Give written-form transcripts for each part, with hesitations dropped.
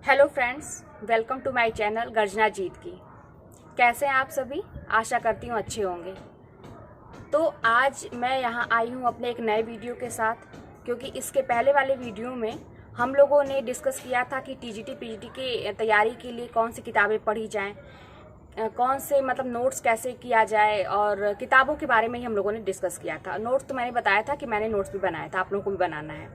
Hello friends, welcome to my channel Garjana Jeet की। कैसे हैं आप सभी? आशा करती हूँ अच्छे होंगे। तो आज मैं यहाँ आई हूँ अपने एक नए वीडियो के साथ, क्योंकि इसके पहले वाले वीडियो में हम लोगों ने डिस्कस किया था कि टीजीटी पीजीटी की तैयारी के लिए कौन सी किताबें पढ़ी जाएं, कौन से नोट्स कैसे किया जाए, और किताबों के बारे में ही हम लोगों ने डिस्कस किया था। नोट्स तो मैंने बताया था कि मैंने नोट्स भी बनाया था, आप लोगों को भी बनाना है।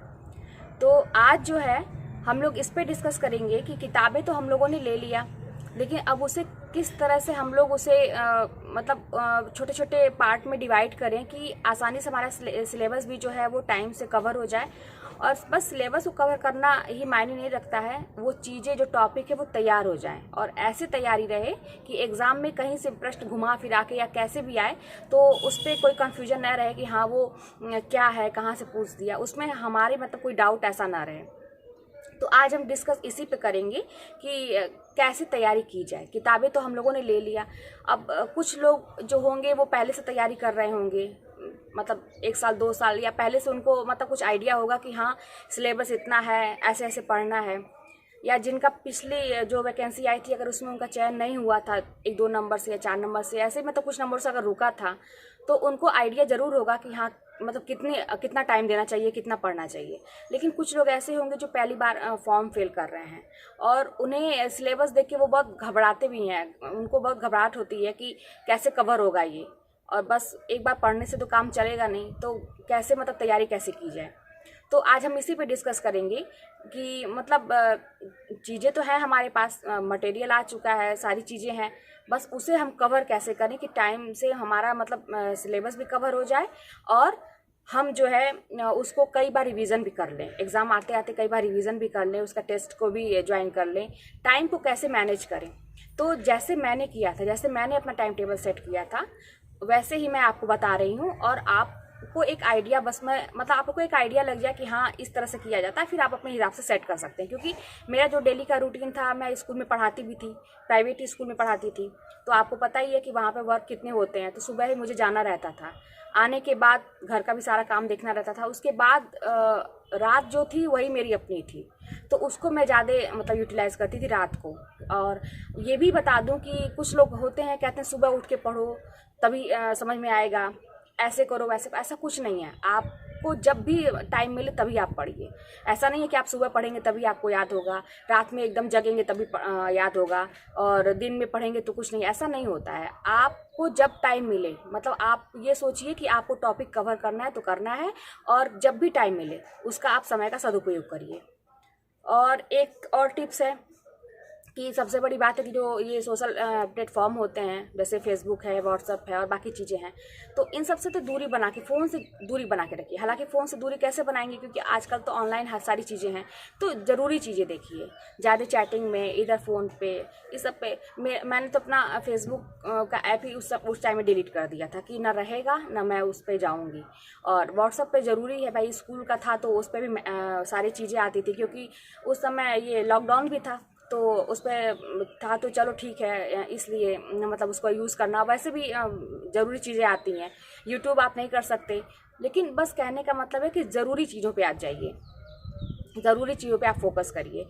तो आज जो है हम लोग इस पे डिस्कस करेंगे कि किताबें तो हम लोगों ने ले लिया, लेकिन अब उसे किस तरह से हम लोग उसे छोटे छोटे पार्ट में डिवाइड करें कि आसानी से हमारा सिलेबस भी जो है वो टाइम से कवर हो जाए। और बस सिलेबस को कवर करना ही मायने नहीं रखता है, वो चीज़ें जो टॉपिक है वो तैयार हो जाएं, और ऐसे तैयारी रहे कि एग्ज़ाम में कहीं से प्रश्न घुमा फिरा के या कैसे भी आए तो उस पर कोई कन्फ्यूजन न रहे कि हाँ वो क्या है, कहाँ से पूछ दिया, उसमें हमारे कोई डाउट ऐसा ना रहे। तो आज हम डिस्कस इसी पे करेंगे कि कैसे तैयारी की जाए। किताबें तो हम लोगों ने ले लिया, अब कुछ लोग जो होंगे वो पहले से तैयारी कर रहे होंगे, 1 साल 2 साल या पहले से उनको कुछ आइडिया होगा कि हाँ सिलेबस इतना है, ऐसे ऐसे पढ़ना है। या जिनका पिछली जो वैकेंसी आई थी अगर उसमें उनका चयन नहीं हुआ था 1-2 नंबर से या 4 नंबर से, ऐसे कुछ नंबर से अगर रुका था, तो उनको आइडिया ज़रूर होगा कि हाँ कितना टाइम देना चाहिए, कितना पढ़ना चाहिए। लेकिन कुछ लोग ऐसे होंगे जो पहली बार फॉर्म फिल कर रहे हैं और उन्हें सिलेबस देख के वो बहुत घबराते भी हैं, उनको बहुत घबराहट होती है कि कैसे कवर होगा ये, और बस एक बार पढ़ने से तो काम चलेगा नहीं, तो कैसे तैयारी कैसे की जाए। तो आज हम इसी पे डिस्कस करेंगे कि चीज़ें तो हैं हमारे पास, मटेरियल आ चुका है, सारी चीज़ें हैं, बस उसे हम कवर कैसे करें कि टाइम से हमारा सिलेबस भी कवर हो जाए और हम जो है उसको कई बार रिवीजन भी कर लें, एग्ज़ाम आते आते कई बार रिवीजन भी कर लें, उसका टेस्ट को भी ज्वाइन कर लें। टाइम को कैसे मैनेज करें, तो जैसे मैंने किया था, जैसे मैंने अपना टाइम टेबल सेट किया था, वैसे ही मैं आपको बता रही हूँ। और आपको एक आइडिया आपको एक आइडिया लग जाए कि हाँ इस तरह से किया जाता है, फिर आप अपने हिसाब से सेट कर सकते हैं। क्योंकि मेरा जो डेली का रूटीन था, मैं स्कूल में पढ़ाती भी थी, प्राइवेट स्कूल में पढ़ाती थी, तो आपको पता ही है कि वहाँ पे वर्क कितने होते हैं। तो सुबह ही मुझे जाना रहता था, आने के बाद घर का भी सारा काम देखना रहता था, उसके बाद रात जो थी वही मेरी अपनी थी, तो उसको मैं ज़्यादा यूटिलाइज़ करती थी रात को। और ये भी बता दूं कि कुछ लोग होते हैं कहते हैं सुबह उठ के पढ़ो तभी समझ में आएगा, ऐसे करो वैसे, ऐसा कुछ नहीं है। आपको जब भी टाइम मिले तभी आप पढ़िए। ऐसा नहीं है कि आप सुबह पढ़ेंगे तभी आपको याद होगा, रात में एकदम जगेंगे तभी याद होगा, और दिन में पढ़ेंगे तो कुछ नहीं, ऐसा नहीं होता है। आपको जब टाइम मिले, आप ये सोचिए कि आपको टॉपिक कवर करना है तो करना है, और जब भी टाइम मिले उसका आप समय का सदुपयोग करिए। और एक और टिप्स है कि सबसे बड़ी बात है कि जो ये सोशल प्लेटफॉर्म होते हैं, जैसे फेसबुक है, व्हाट्सअप है और बाकी चीज़ें हैं, तो इन सब से तो दूरी बना के, फ़ोन से दूरी बना के रखिए। हालांकि फ़ोन से दूरी कैसे बनाएंगे, क्योंकि आजकल तो ऑनलाइन हर सारी चीज़ें हैं, तो ज़रूरी चीज़ें देखिए। ज़्यादा चैटिंग में, इधर फ़ोन पे, इस सब पे मैंने तो अपना फेसबुक का ऐप ही उस टाइम में डिलीट कर दिया था कि ना रहेगा ना मैं उस पर जाऊँगी। और व्हाट्सअप पे ज़रूरी है भाई, स्कूल का था तो उस पर भी सारी चीज़ें आती थी, क्योंकि उस समय ये लॉकडाउन भी था, तो उस पर था, तो चलो ठीक है, इसलिए उसको यूज़ करना। वैसे भी ज़रूरी चीज़ें आती हैं, यूट्यूब आप नहीं कर सकते, लेकिन बस कहने का मतलब है कि ज़रूरी चीज़ों पे आप जाइए, ज़रूरी चीज़ों पे आप फोकस करिए।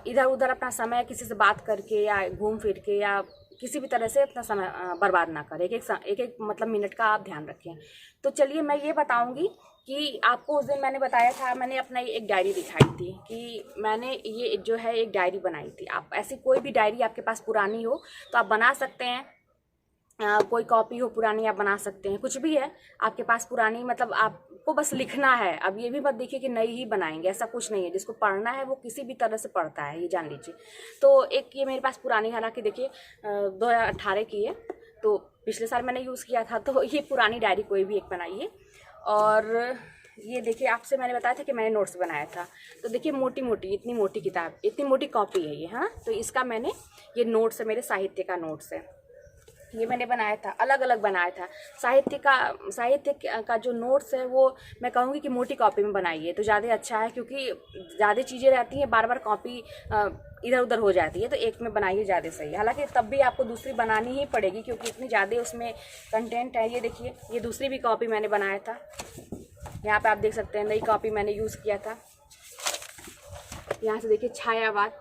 इधर उधर अपना समय किसी से बात करके या घूम फिर के या किसी भी तरह से अपना समय बर्बाद ना करें। एक मिनट का आप ध्यान रखें। तो चलिए मैं ये बताऊंगी कि आपको उस दिन मैंने बताया था, मैंने अपना एक डायरी दिखाई थी कि मैंने ये जो है एक डायरी बनाई थी। आप ऐसी कोई भी डायरी आपके पास पुरानी हो तो आप बना सकते हैं, कोई कॉपी हो पुरानी आप बना सकते हैं, कुछ भी है आपके पास पुरानी, आपको बस लिखना है। अब ये भी मत देखिए कि नई ही बनाएंगे, ऐसा कुछ नहीं है। जिसको पढ़ना है वो किसी भी तरह से पढ़ता है, ये जान लीजिए। तो एक ये मेरे पास पुरानी, हालांकि देखिए 2018 की है, तो पिछले साल मैंने यूज़ किया था, तो ये पुरानी डायरी कोई भी एक बनाइए। और ये देखिए, आपसे मैंने बताया था कि मैंने नोट्स बनाया था, तो देखिए मोटी मोटी, इतनी मोटी किताब, इतनी मोटी कॉपी है ये। हाँ, तो इसका मैंने ये नोट्स है, मेरे साहित्य का नोट्स है, ये मैंने बनाया था, अलग अलग बनाया था। साहित्य का जो नोट्स है वो मैं कहूँगी कि मोटी कॉपी में बनाइए तो ज़्यादा अच्छा है, क्योंकि ज़्यादा चीज़ें रहती हैं, बार बार कॉपी इधर उधर हो जाती है, तो एक में बनाइए ज़्यादा सही है। हालांकि तब भी आपको दूसरी बनानी ही पड़ेगी, क्योंकि इतनी ज़्यादा उसमें कंटेंट है। ये देखिए, ये दूसरी भी कॉपी मैंने बनाया था, यहाँ पे आप देख सकते हैं, नई कॉपी मैंने यूज़ किया था। यहाँ से देखिए, छायावाद,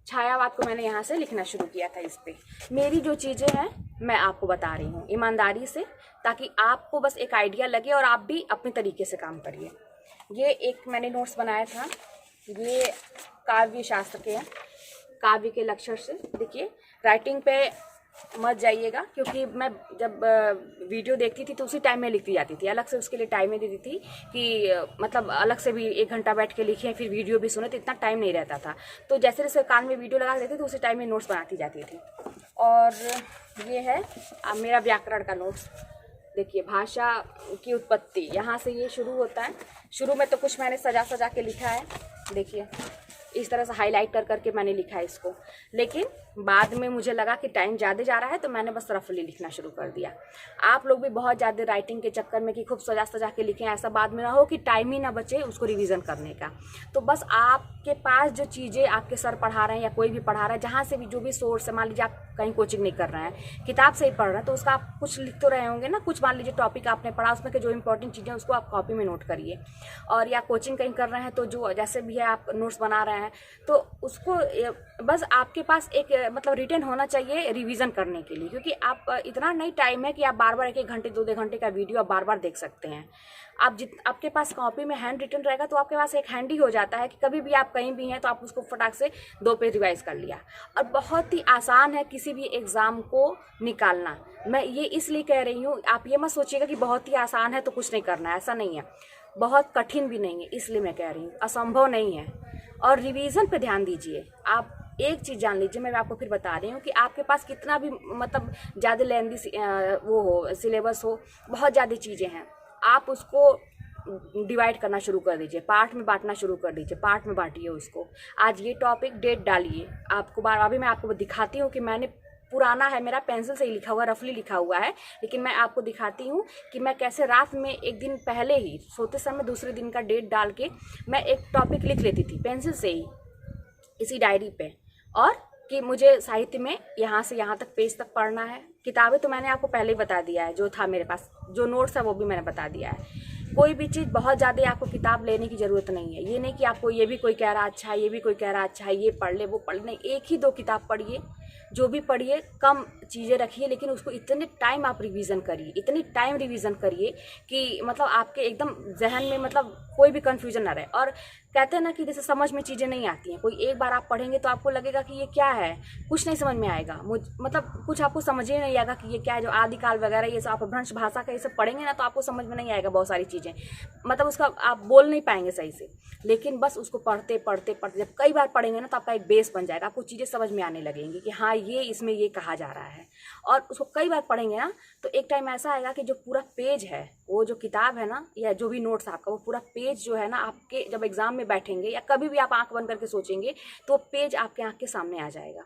छायावाद को मैंने यहाँ से लिखना शुरू किया था इस पे। मेरी जो चीज़ें हैं मैं आपको बता रही हूँ ईमानदारी से, ताकि आपको बस एक आइडिया लगे और आप भी अपने तरीके से काम करिए। ये एक मैंने नोट्स बनाया था, ये काव्य शास्त्र के हैं, काव्य के लक्षण से। देखिए राइटिंग पे मत जाइएगा, क्योंकि मैं जब वीडियो देखती थी तो उसी टाइम में लिखती जाती थी, अलग से उसके लिए टाइम नहीं देती थी कि मतलब अलग से भी 1 घंटा बैठ के लिखें फिर वीडियो भी सुने, तो इतना टाइम नहीं रहता था। तो जैसे जैसे कान में वीडियो लगा देती थी उसी टाइम में नोट्स बनाती जाती थी। और ये है मेरा व्याकरण का नोट्स। देखिए भाषा की उत्पत्ति यहाँ से ये शुरू होता है। शुरू में तो कुछ मैंने सजा सजा के लिखा है, देखिए इस तरह से हाईलाइट कर करके मैंने लिखा है इसको, लेकिन बाद में मुझे लगा कि टाइम ज़्यादा जा रहा है तो मैंने बस रफली लिखना शुरू कर दिया। आप लोग भी बहुत ज़्यादा राइटिंग के चक्कर में कि खूब सजा सजा के लिखें, ऐसा बाद में ना हो कि टाइम ही ना बचे उसको रिवीजन करने का। तो बस आपके पास जो चीज़ें आपके सर पढ़ा रहे हैं या कोई भी पढ़ा रहा है, जहाँ से भी जो भी सोर्स है, मान लीजिए आप कहीं कोचिंग नहीं कर रहे हैं, किताब से ही पढ़ रहे हैं, तो उसका आप कुछ लिख तो रहे होंगे ना, कुछ मान लीजिए टॉपिक आपने पढ़ा, उसमें के जो इंपॉर्टेंट चीज़ें उसको आप कॉपी में नोट करिए। और या कोचिंग कहीं कर रहे हैं तो जो जैसे भी है आप नोट्स बना रहे हैं तो उसको बस आपके पास एक मतलब रिटर्न होना चाहिए रिवीजन करने के लिए, क्योंकि आप इतना नहीं टाइम है कि आप बार बार 1-1 घंटे 2-2 घंटे का वीडियो आप बार बार देख सकते हैं। आप आपके पास कॉपी में हैंड रिटन रहेगा तो आपके पास एक हैंडी हो जाता है कि कभी भी आप कहीं भी हैं तो आप उसको फटाक से 2 पेज रिवाइज कर लिया। और बहुत ही आसान है किसी भी एग्ज़ाम को निकालना। मैं ये इसलिए कह रही हूँ, आप ये मत सोचिएगा कि बहुत ही आसान है तो कुछ नहीं करना है, ऐसा नहीं है। बहुत कठिन भी नहीं है, इसलिए मैं कह रही हूँ, असंभव नहीं है। और रिवीजन पे ध्यान दीजिए। आप एक चीज़ जान लीजिए, मैं आपको फिर बता रही हूँ कि आपके पास कितना भी मतलब ज़्यादा लेंदी वो हो, सिलेबस हो, बहुत ज़्यादा चीज़ें हैं, आप उसको डिवाइड करना शुरू कर दीजिए, पार्ट में बांटना शुरू कर दीजिए, पार्ट में बांटिए उसको। आज ये टॉपिक डेट डालिए, आपको बार अभी मैं आपको दिखाती हूँ कि मैंने पुराना है मेरा, पेंसिल से ही लिखा हुआ, रफली लिखा हुआ है, लेकिन मैं आपको दिखाती हूँ कि मैं कैसे रात में एक दिन पहले ही सोते समय दूसरे दिन का डेट डाल के मैं एक टॉपिक लिख लेती थी पेंसिल से ही इसी डायरी पे, और कि मुझे साहित्य में यहाँ से यहाँ तक पेज तक पढ़ना है। किताबें तो मैंने आपको पहले ही बता दिया है, जो था मेरे पास, जो नोट्स है वो भी मैंने बता दिया है। कोई भी चीज़ बहुत ज़्यादा आपको किताब लेने की ज़रूरत नहीं है। ये नहीं कि आपको ये भी कोई कह रहा अच्छा है, ये भी कोई कह रहा अच्छा है, ये पढ़ ले वो पढ़ ले, नहीं, 1 ही 2 किताब पढ़िए, जो भी पढ़िए कम चीज़ें रखिए, लेकिन उसको इतने टाइम आप रिवीजन करिए, इतनी टाइम रिवीजन करिए कि मतलब आपके एकदम जहन में मतलब कोई भी कन्फ्यूजन ना रहे। और कहते हैं ना कि जैसे समझ में चीज़ें नहीं आती हैं, कोई एक बार आप पढ़ेंगे तो आपको लगेगा कि ये क्या है, कुछ नहीं समझ में आएगा, मतलब कुछ आपको समझ ही नहीं आएगा कि ये क्या है। जो आदिकाल वगैरह ये सब आप अपभ्रंश भाषा का ये सब पढ़ेंगे ना तो आपको समझ में नहीं आएगा बहुत सारी चीज़ें, मतलब उसका आप बोल नहीं पाएंगे सही से। लेकिन बस उसको पढ़ते पढ़ते पढ़ते जब कई बार पढ़ेंगे ना तो आपका एक बेस बन जाएगा, आपको चीज़ें समझ में आने लगेंगी कि हाँ ये इसमें ये कहा जा रहा है। और उसको कई बार पढ़ेंगे ना तो एक टाइम ऐसा आएगा कि जो पूरा पेज है, वो जो किताब है ना या जो भी नोट्स आपका, वो पूरा पेज जो है ना आपके जब एग्ज़ाम में बैठेंगे या कभी भी आप आंख बंद करके सोचेंगे तो वो पेज आपके आंख के सामने आ जाएगा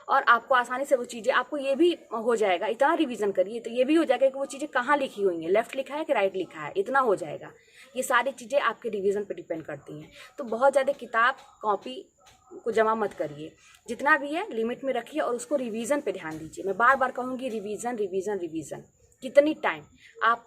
और आपको आसानी से वो चीज़ें, आपको ये भी हो जाएगा, इतना रिवीजन करिए तो ये भी हो जाएगा कि वो चीज़ें कहाँ लिखी हुई हैं, लेफ्ट लिखा है कि राइट लिखा है, इतना हो जाएगा। ये सारी चीज़ें आपके रिवीजन पर डिपेंड करती हैं। तो बहुत ज़्यादा किताब कॉपी को जमा मत करिए, जितना भी है लिमिट में रखिए और उसको रिवीजन पे ध्यान दीजिए। मैं बार बार कहूँगी रिवीजन रिवीजन रिवीजन। कितनी टाइम आप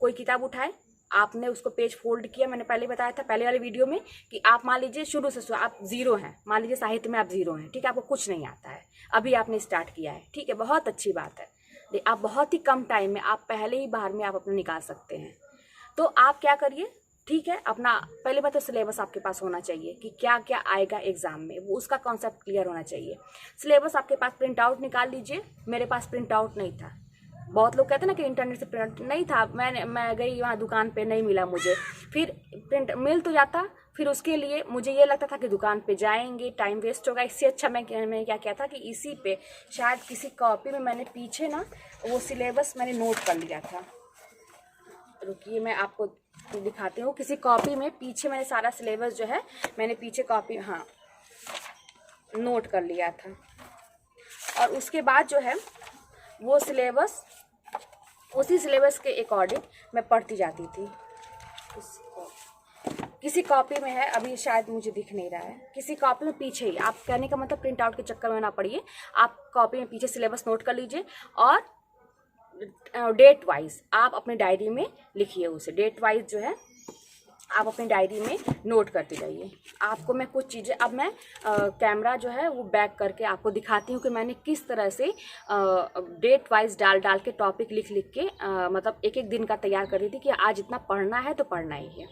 कोई किताब उठाए, आपने उसको पेज फोल्ड किया, मैंने पहले बताया था पहले वाले वीडियो में कि आप मान लीजिए शुरू से आप 0 हैं, मान लीजिए साहित्य में आप 0 हैं, ठीक है, आपको कुछ नहीं आता है, अभी आपने स्टार्ट किया है, ठीक है, बहुत अच्छी बात है। आप बहुत ही कम टाइम में आप पहले ही बार में आप अपना निकाल सकते हैं। तो आप क्या करिए, ठीक है, अपना पहले बात तो सिलेबस आपके पास होना चाहिए कि क्या क्या आएगा एग्जाम में, वो उसका कॉन्सेप्ट क्लियर होना चाहिए। सिलेबस आपके पास प्रिंट आउट निकाल लीजिए। मेरे पास प्रिंट आउट नहीं था, बहुत लोग कहते हैं ना कि इंटरनेट से प्रिंट नहीं था, मैं गई वहाँ दुकान पे, नहीं मिला मुझे, फिर प्रिंट मिल तो जाता, फिर उसके लिए मुझे ये लगता था कि दुकान पे जाएंगे टाइम वेस्ट होगा, इससे अच्छा मैं क्या किया था कि इसी पे शायद किसी कॉपी में मैंने पीछे ना वो सिलेबस मैंने नोट कर लिया था। रुकिए मैं आपको दिखाती हूँ, किसी कॉपी में पीछे मैंने सारा सिलेबस जो है मैंने पीछे कॉपी हाँ नोट कर लिया था। और उसके बाद जो है वो सिलेबस, उसी सिलेबस के अकॉर्डिंग मैं पढ़ती जाती थी। किसी कॉपी में है, अभी शायद मुझे दिख नहीं रहा है, किसी कॉपी में पीछे ही, आप कहने का मतलब प्रिंट आउट के चक्कर में ना पढ़िए, आप कॉपी में पीछे सिलेबस नोट कर लीजिए और डेट वाइज आप अपने डायरी में लिखिए उसे, डेट वाइज जो है आप अपनी डायरी में नोट करते जाइए। आपको मैं कुछ चीज़ें अब मैं कैमरा जो है वो बैक करके आपको दिखाती हूँ कि मैंने किस तरह से डेट वाइज डाल के टॉपिक लिख के मतलब एक एक दिन का तैयार कर रही थी कि आज इतना पढ़ना है तो पढ़ना ही है।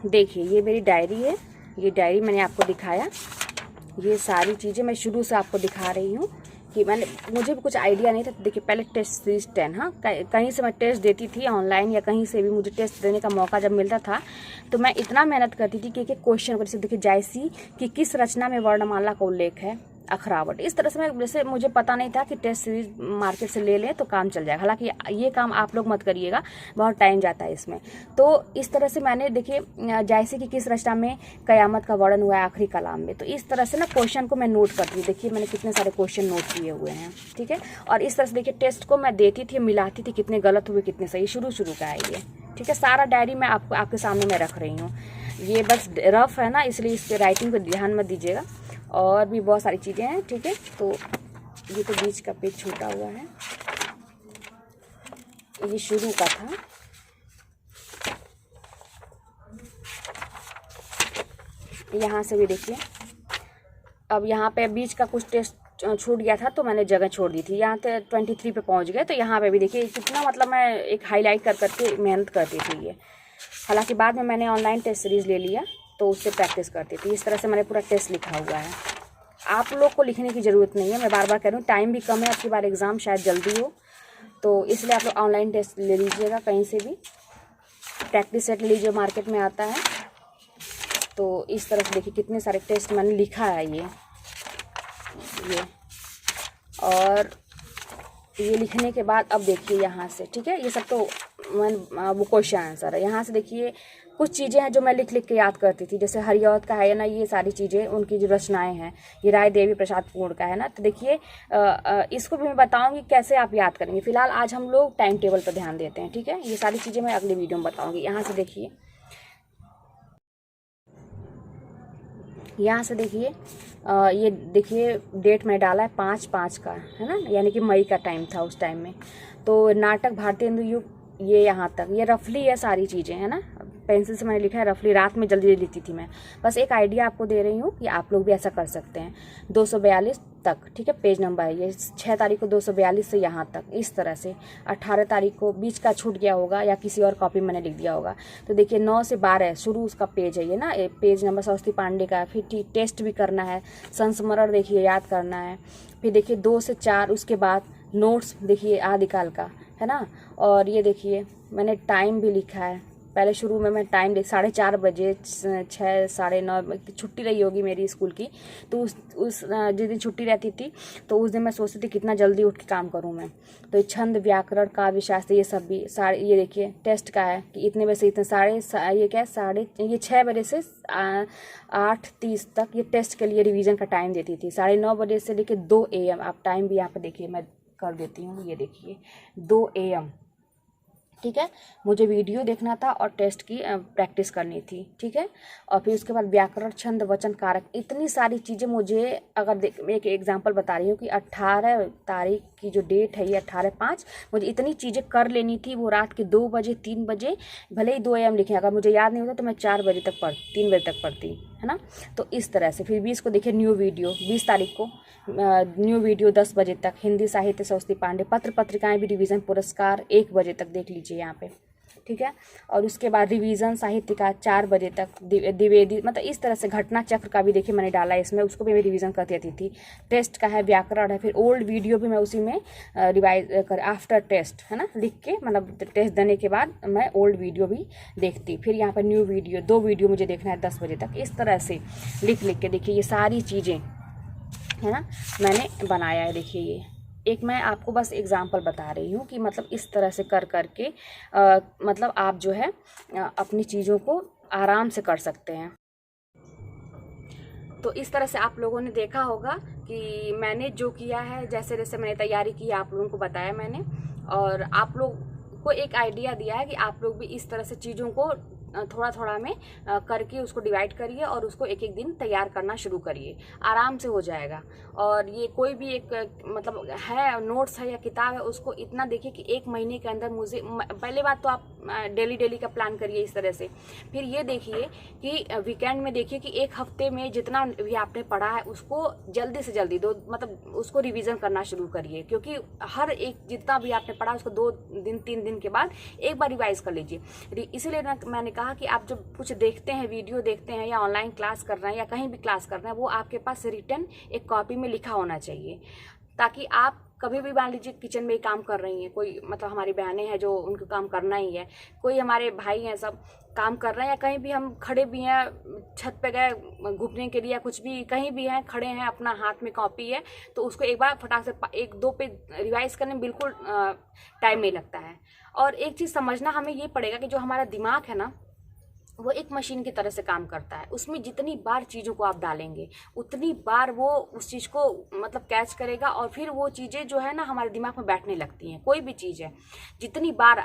देखिए ये मेरी डायरी है, ये डायरी मैंने आपको दिखाया, ये सारी चीज़ें मैं शुरू से आपको दिखा रही हूँ कि मुझे भी कुछ आइडिया नहीं था। देखिए पहले टेस्ट सीरीज 10, हाँ कहीं से मैं टेस्ट देती थी ऑनलाइन या कहीं से भी मुझे टेस्ट देने का मौका जब मिलता था तो मैं इतना मेहनत करती थी कि एक क्वेश्चन को, जैसे देखिए जायसी कि किस रचना में वर्णमाला का उल्लेख है, अखरावट, इस तरह से मैं, जैसे मुझे पता नहीं था कि टेस्ट सीरीज मार्केट से ले लें तो काम चल जाएगा। हालांकि ये काम आप लोग मत करिएगा, बहुत टाइम जाता है इसमें। तो इस तरह से मैंने देखिए जैसे कि किस रचना में कयामत का वर्णन हुआ है आखिरी कलाम में, तो इस तरह से ना क्वेश्चन को मैं नोट करती हूँ। देखिए मैंने कितने सारे क्वेश्चन नोट किए हुए हैं, ठीक है। और इस तरह से देखिए टेस्ट को मैं देती थी, मिलाती थी, कितने गलत हुए कितने सही, शुरू का है ये, ठीक है। सारा डायरी मैं आपके सामने मैं रख रही हूँ। ये बस रफ है ना, इसलिए इसके राइटिंग पर ध्यान मत दीजिएगा। और भी बहुत सारी चीज़ें हैं, ठीक है। तो ये तो बीच का पेज छूटा हुआ है, ये शुरू का था। यहाँ से भी देखिए, अब यहाँ पे बीच का कुछ टेस्ट छूट गया था तो मैंने जगह छोड़ दी थी। यहाँ पे 23 पे पहुँच गए, तो यहाँ पे भी देखिए कितना मतलब मैं एक हाईलाइट कर करके मेहनत करती थी ये। हालांकि बाद में मैंने ऑनलाइन टेस्ट सीरीज़ ले लिया तो उससे प्रैक्टिस करती थी। इस तरह से मैंने पूरा टेस्ट लिखा हुआ है। आप लोग को लिखने की ज़रूरत नहीं है, मैं बार बार कह रही हूँ, टाइम भी कम है, आपकी बार एग्ज़ाम शायद जल्दी हो, तो इसलिए आप लोग ऑनलाइन टेस्ट ले लीजिएगा कहीं से भी, प्रैक्टिस सेट लीजिए, मार्केट में आता है। तो इस तरह से देखिए कितने सारे टेस्ट मैंने लिखा है ये। और ये लिखने के बाद अब देखिए यहाँ से, ठीक है, ये सब तो वो क्वेश्चन आंसर है। यहाँ से देखिए कुछ चीज़ें हैं जो मैं लिख के याद करती थी, जैसे हरिऔध का है ना, ये सारी चीज़ें उनकी जो रचनाएं हैं, ये राय देवी प्रसाद पूर्ण का है ना। तो देखिए इसको भी मैं बताऊंगी कैसे आप याद करेंगे। फिलहाल आज हम लोग टाइम टेबल पर ध्यान देते हैं, ठीक है। ये सारी चीज़ें मैं अगले वीडियो में बताऊँगी। यहाँ से देखिए, यहाँ से देखिए ये देखिए डेट में डाला है 5/5 का, है ना, यानी कि मई का टाइम था उस टाइम में। तो नाटक भारतेंदु युग, ये यहाँ तक, ये रफली है सारी चीज़ें, है ना। पेंसिल से मैंने लिखा है रफली, रात में जल्दी लिखती थी मैं। बस एक आइडिया आपको दे रही हूँ कि आप लोग भी ऐसा कर सकते हैं। 242 तक, ठीक है, पेज नंबर है ये। 6 तारीख को 242 से यहाँ तक, इस तरह से। 18 तारीख को बीच का छूट गया होगा या किसी और कॉपी मैंने लिख दिया होगा। तो देखिए 9 से 12 शुरू उसका पेज है ये ना, पेज नंबर सरस्वती पांडे का। फिर टेस्ट भी करना है, संस्मरण देखिए याद करना है। फिर देखिए 2 से 4 उसके बाद नोट्स देखिए आदिकाल का, है ना। और ये देखिए मैंने टाइम भी लिखा है, पहले शुरू में मैं टाइम 4:30 बजे, 6 साढ़े 9 छुट्टी रही होगी मेरी स्कूल की, तो उस जिस दिन छुट्टी रहती थी तो उस दिन मैं सोचती थी कितना जल्दी उठ के काम करूं मैं। तो छंद, व्याकरण, काव्य शास्त्र, ये सब भी सारे, ये देखिए टेस्ट का है कि इतने बजे से इतने ये 6 बजे से 8:30 तक ये टेस्ट के लिए रिवीजन का टाइम देती थी। 9:30 बजे से लेकर 2 AM, आप टाइम भी यहाँ पर देखिए मैं कर देती हूँ, ये देखिए 2 AM, ठीक है। मुझे वीडियो देखना था और टेस्ट की प्रैक्टिस करनी थी, ठीक है। और फिर उसके बाद व्याकरण, छंद, वचन, कारक, इतनी सारी चीज़ें मुझे, अगर एक एग्जांपल बता रही हूँ कि 18 तारीख की जो डेट है ये 18/5, मुझे इतनी चीज़ें कर लेनी थी। वो रात के 2 बजे 3 बजे, भले ही 2 AM लिखे, अगर मुझे याद नहीं होता तो मैं 4 बजे तक 3 बजे तक पढ़ती, है ना। तो इस तरह से। फिर 20 को देखिए न्यू वीडियो, 20 तारीख को न्यू वीडियो 10 बजे तक। हिंदी साहित्य सरस्वती पांडे, पत्र पत्रिकाएं भी रिवीजन, पुरस्कार 1 बजे तक देख लीजिए यहाँ पे, ठीक है। और उसके बाद रिवीजन साहित्य का 4 बजे तक, द्विवेदी, मतलब इस तरह से। घटना चक्र का भी देखिए मैंने डाला इसमें, उसको भी मैं रिवीजन कर देती थी। टेस्ट का है, व्याकरण है, फिर ओल्ड वीडियो भी मैं उसी में रिवाइज कर, आफ्टर टेस्ट, है ना, लिख के, मतलब टेस्ट देने के बाद मैं ओल्ड वीडियो भी देखती। फिर यहाँ पर न्यू वीडियो, 2 वीडियो मुझे देखना है 10 बजे तक। इस तरह से लिख के देखिए ये सारी चीज़ें, है ना, मैंने बनाया है। देखिए ये एक मैं आपको बस एग्जांपल बता रही हूँ कि मतलब इस तरह से कर करके मतलब आप जो है अपनी चीज़ों को आराम से कर सकते हैं। तो इस तरह से आप लोगों ने देखा होगा कि मैंने जो किया है, जैसे जैसे मैंने तैयारी की, आप लोगों को बताया मैंने, और आप लोग को एक आइडिया दिया है कि आप लोग भी इस तरह से चीज़ों को थोड़ा थोड़ा में करके उसको डिवाइड करिए और उसको एक एक दिन तैयार करना शुरू करिए, आराम से हो जाएगा। और ये कोई भी एक मतलब है नोट्स है या किताब है, उसको इतना देखिए कि 1 महीने के अंदर मुझे, पहले बात तो आप डेली का प्लान करिए इस तरह से। फिर ये देखिए कि वीकेंड में देखिए कि 1 हफ्ते में जितना भी आपने पढ़ा है उसको जल्दी से जल्दी उसको रिवीजन करना शुरू करिए, क्योंकि हर एक जितना भी आपने पढ़ा उसको 2 दिन 3 दिन के बाद एक बार रिवाइज कर लीजिए। इसीलिए मैंने कहा कि आप जब कुछ देखते हैं, वीडियो देखते हैं या ऑनलाइन क्लास कर रहे हैं या कहीं भी क्लास कर रहे हैं, वो आपके पास रिटन एक कॉपी में लिखा होना चाहिए, ताकि आप कभी भी मान लीजिए किचन में ही काम कर रही हैं, कोई मतलब हमारी बहनें हैं जो उनको काम करना ही है, कोई हमारे भाई हैं सब काम कर रहे हैं, या कहीं भी हम खड़े भी हैं, छत पे गए घूमने के लिए या कुछ भी, कहीं भी हैं खड़े हैं, अपना हाथ में कॉपी है, तो उसको एक बार फटाक से 1-2 पेज रिवाइज करने में बिल्कुल टाइम नहीं लगता है। और एक चीज़ समझना हमें ये पड़ेगा कि जो हमारा दिमाग है ना, वो एक मशीन की तरह से काम करता है। उसमें जितनी बार चीज़ों को आप डालेंगे उतनी बार वो उस चीज़ को मतलब कैच करेगा, और फिर वो चीज़ें जो है ना हमारे दिमाग में बैठने लगती हैं। कोई भी चीज़ है जितनी बार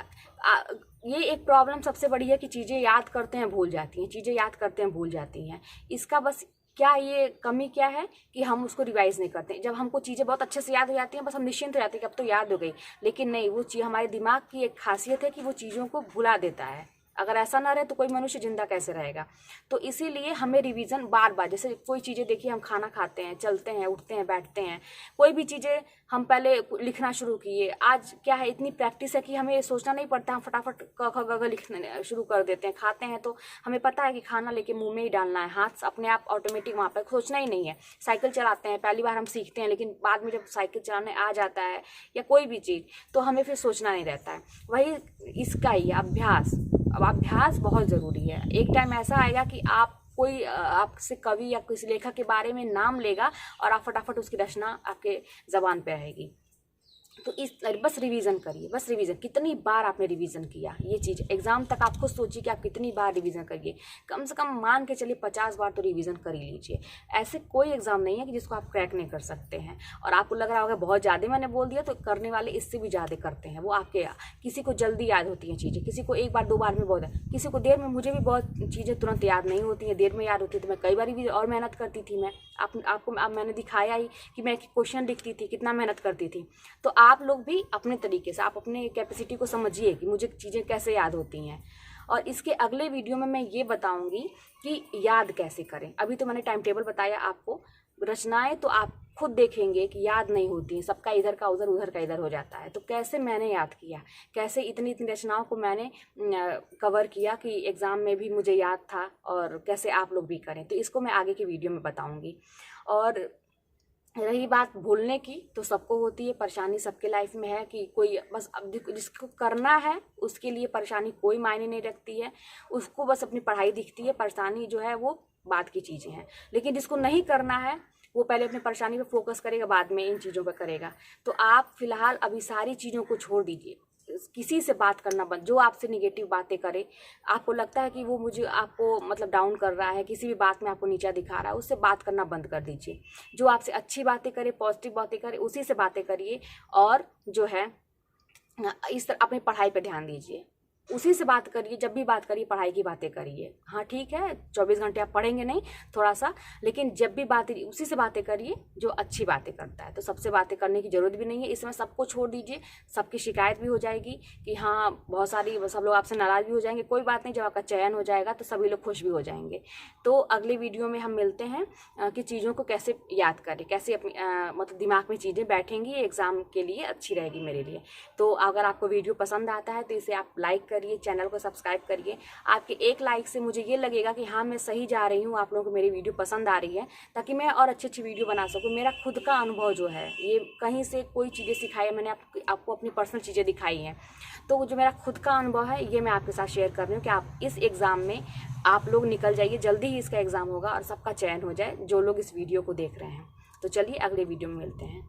ये एक प्रॉब्लम सबसे बड़ी है कि चीज़ें याद करते हैं भूल जाती हैं, चीज़ें याद करते हैं भूल जाती हैं। इसका बस क्या ये कमी क्या है कि हम उसको रिवाइज नहीं करते। जब हमको चीज़ें बहुत अच्छे से याद हो जाती हैं, बस हम निश्चिंत हो जाते हैं कि अब तो याद हो गई, लेकिन नहीं, वो चीज़ हमारे दिमाग की एक खासियत है कि वो चीज़ों को भुला देता है। अगर ऐसा ना रहे तो कोई मनुष्य जिंदा कैसे रहेगा। तो इसीलिए हमें रिवीजन बार बार, जैसे कोई चीज़ें देखिए, हम खाना खाते हैं, चलते हैं, उठते हैं, बैठते हैं, कोई भी चीज़ें हम पहले लिखना शुरू किए, आज क्या है इतनी प्रैक्टिस है कि हमें सोचना नहीं पड़ता, हम फटाफट क ख ग घ लिखने शुरू कर देते हैं। खाते हैं तो हमें पता है कि खाना लेके मुंह में ही डालना है, हाथ अपने आप ऑटोमेटिक वहाँ पर, सोचना ही नहीं है। साइकिल चलाते हैं, पहली बार हम सीखते हैं, लेकिन बाद में जब साइकिल चलाने आ जाता है या कोई भी चीज़, तो हमें फिर सोचना नहीं रहता है। वही इसका ही अभ्यास। अब अभ्यास बहुत ज़रूरी है। एक टाइम ऐसा आएगा कि आप कोई आपसे कवि या किसी लेखक के बारे में नाम लेगा और आप फटाफट उसकी रचना आपके ज़बान पे रहेगी। तो बस रिवीजन करिए, बस रिवीजन। कितनी बार आपने रिवीजन किया, ये चीज़ एग्जाम तक आप खुद सोचिए कि आप कितनी बार रिवीजन करिए। कम से कम मान के चलिए 50 बार तो रिवीजन कर ही लीजिए। ऐसे कोई एग्जाम नहीं है कि जिसको आप क्रैक नहीं कर सकते हैं। और आपको लग रहा होगा बहुत ज़्यादा मैंने बोल दिया, तो करने वाले इससे भी ज़्यादा करते हैं। वो आपके, किसी को जल्दी याद होती हैं चीज़ें, किसी को 1 बार 2 बार में बहुत है, किसी को देर में। मुझे भी बहुत चीज़ें तुरंत याद नहीं होती हैं, देर में याद होती है, तो मैं कई बार भी और मेहनत करती थी। मैं आपको मैंने दिखाया ही कि मैं क्वेश्चन लिखती थी, कितना मेहनत करती थी। तो आप लोग भी अपने तरीके से, आप अपने कैपेसिटी को समझिए कि मुझे चीज़ें कैसे याद होती हैं। और इसके अगले वीडियो में मैं ये बताऊंगी कि याद कैसे करें। अभी तो मैंने टाइम टेबल बताया आपको, रचनाएं तो आप खुद देखेंगे कि याद नहीं होती हैं, सबका इधर का उधर, उधर का इधर हो जाता है। तो कैसे मैंने याद किया, कैसे इतनी रचनाओं को मैंने कवर किया कि एग्ज़ाम में भी मुझे याद था, और कैसे आप लोग भी करें, तो इसको मैं आगे की वीडियो में बताऊँगी। और रही बात भूलने की, तो सबको होती है, परेशानी सबके लाइफ में है कि कोई बस अब जिसको करना है उसके लिए परेशानी कोई मायने नहीं रखती है, उसको बस अपनी पढ़ाई दिखती है, परेशानी जो है वो बात की चीज़ें हैं। लेकिन जिसको नहीं करना है वो पहले अपनी परेशानी पे फोकस करेगा, बाद में इन चीज़ों पर करेगा। तो आप फिलहाल अभी सारी चीज़ों को छोड़ दीजिए, किसी से बात करना बंद। जो आपसे निगेटिव बातें करे, आपको लगता है कि वो मुझे आपको मतलब डाउन कर रहा है, किसी भी बात में आपको नीचा दिखा रहा है, उससे बात करना बंद कर दीजिए। जो आपसे अच्छी बातें करे, पॉजिटिव बातें करे, उसी से बातें करिए। और जो है इस तरह अपनी पढ़ाई पे ध्यान दीजिए, उसी से बात करिए। जब भी बात करिए पढ़ाई की बातें करिए। हाँ ठीक है, 24 घंटे आप पढ़ेंगे नहीं, थोड़ा सा, लेकिन जब भी बात उसी से बातें करिए जो अच्छी बातें करता है। तो सबसे बातें करने की ज़रूरत भी नहीं है। इसमें सबको छोड़ दीजिए, सबकी शिकायत भी हो जाएगी कि हाँ बहुत सारी, सब लोग आपसे नाराज़ भी हो जाएंगे। कोई बात नहीं, जब आपका चयन हो जाएगा तो सभी लोग खुश भी हो जाएंगे। तो अगले वीडियो में हम मिलते हैं कि चीज़ों को कैसे याद करें, कैसे अपनी मतलब दिमाग में चीज़ें बैठेंगी, एग्ज़ाम के लिए अच्छी रहेगी मेरे लिए। तो अगर आपको वीडियो पसंद आता है तो इसे आप लाइक करिए, चैनल को सब्सक्राइब करिए। आपके एक लाइक से मुझे ये लगेगा कि हाँ मैं सही जा रही हूँ, आप लोगों को मेरी वीडियो पसंद आ रही है, ताकि मैं और अच्छी अच्छी वीडियो बना सकूँ। मेरा खुद का अनुभव जो है, ये कहीं से कोई चीज़ें सिखाई है, मैंने आपको अपनी पर्सनल चीज़ें दिखाई हैं। तो जो मेरा खुद का अनुभव है ये मैं आपके साथ शेयर कर रही हूँ कि आप इस एग्ज़ाम में आप लोग निकल जाइए, जल्दी ही इसका एग्ज़ाम होगा और सबका चयन हो जाए जो लोग इस वीडियो को देख रहे हैं। तो चलिए अगले वीडियो में मिलते हैं।